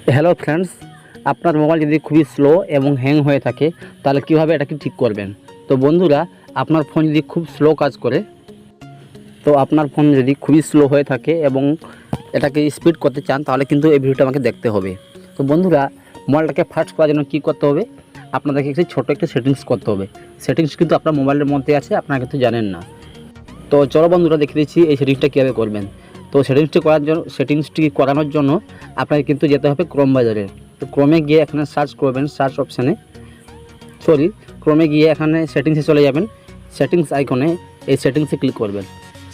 Hello friends, আপনার mobile যদি খুবই স্লো এবং হ্যাং হয়ে থাকে তাহলে কীভাবে এটাকে ঠিক করবেন। তো বন্ধুরা, আপনার ফোন যদি খুব স্লো কাজ করে, তো আপনার ফোন যদি খুবই স্লো হয়ে থাকে এবং এটাকে স্পিড করতে চান তাহলে কিন্তু এই ভিডিওটা আমাকে দেখতে হবে। তো বন্ধুরা, মোবাইলটাকে ফাস্ট করার জন্য কী করতে হবে, আপনাদেরকে একটি ছোটো একটা সেটিংস করতে হবে। সেটিংস কিন্তু আপনার মোবাইলের মধ্যে আছে, আপনারা কিন্তু জানেন না। তো চলো বন্ধুরা, দেখে দিচ্ছি এই সেটিংসটা কীভাবে করবেন। তো সেটিংসটি করানোর জন্য আপনাকে কিন্তু যেতে হবে ক্রোম বাজারে। তো ক্রোমে গিয়ে এখানে সার্চ করবেন, সার্চ অপশানে ক্রোমে গিয়ে এখানে সেটিংসে চলে যাবেন। সেটিংস আইকনে এই সেটিংসে ক্লিক করবেন।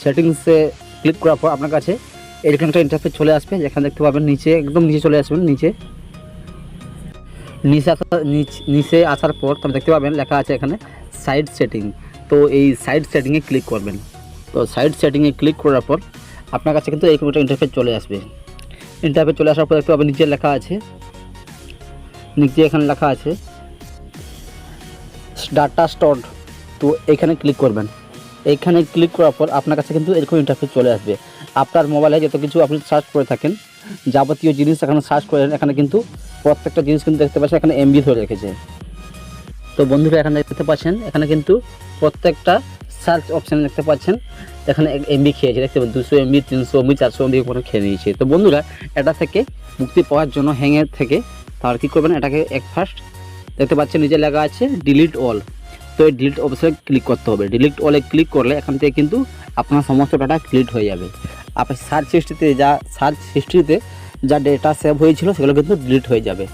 সেটিংসে ক্লিক করার পর আপনার কাছে এরকম একটা ইন্টারফেস চলে আসবে, যেখানে দেখতে পাবেন নিচে, একদম নিচে চলে আসবেন। নিচে আসার পর আপনি দেখতে পাবেন লেখা আছে এখানে সাইড সেটিং। তো এই সাইড সেটিংয়ে ক্লিক করবেন। তো সাইড সেটিংয়ে ক্লিক করার পর আপনার কাছে কিন্তু এই একটা ইন্টারফেস চলে আসবে। ইন্টারফেস চলে আসার পর দেখতে পাবেন নিচে এখানে লেখা আছে ডাটা স্টোরড। তো এখানে ক্লিক করবেন। এইখানে ক্লিক করার পর আপনার কাছে কিন্তু এরকম ইন্টারফেস চলে আসবে। আপনার মোবাইলে যত কিছু আপনি সার্চ করে থাকেন, যাবতীয় জিনিস এখানে সার্চ করেন, এখানে কিন্তু প্রত্যেকটা জিনিস কিন্তু দেখতে পাচ্ছেন এখানে এমবি ধরে রেখেছে। তো বন্ধুরা, এখানে দেখতে পাচ্ছেন এখানে কিন্তু প্রত্যেকটা সার্চ অপশানে দেখতে পাচ্ছেন এখানে এমবি খেয়েছে। দেখতে পাচ্ছেন 200 এমবি, 300 এমবি, 400 এমবি করে খেয়ে নিয়েছে। তো বন্ধুরা, এটা থেকে মুক্তি পাওয়ার জন্য, হ্যাংয়ের থেকে, তাহলে কী করবেন, এটাকে ফার্স্ট দেখতে পাচ্ছেন নিচে লেখা আছে ডিলিট অল। তো এই ডিলিট অপশানে ক্লিক করতে হবে। ডিলিট অলে ক্লিক করলে এখান থেকে কিন্তু আপনার সমস্ত ডাটা ডিলিট হয়ে যাবে। আপনার সার্চ হিস্ট্রিতে যা ডেটা সেভ হয়েছিল সেগুলো কিন্তু ডিলিট হয়ে যাবে।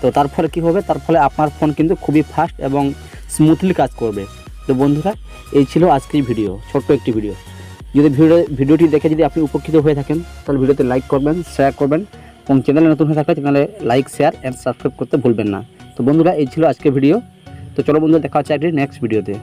তো তার ফলে কী হবে, তার ফলে আপনার ফোন কিন্তু খুবই ফাস্ট এবং স্মুথলি কাজ করবে। তো বন্ধুরা, এই ছিল আজকের ভিডিও, ছোট্ট একটি ভিডিও। যদি ভিডিওটি দেখে যদি আপনি উপকৃত হয়ে থাকেন তাহলে ভিডিওতে লাইক করবেন, শেয়ার করবেন, এবং চ্যানেলে নতুন হয়ে থাকলে চ্যানেলে লাইক, শেয়ার অ্যান্ড সাবস্ক্রাইব করতে ভুলবেন না। তো বন্ধুরা, এই ছিল আজকের ভিডিও। তো চলো বন্ধুরা, দেখা হচ্ছে একটি নেক্সট ভিডিওতে।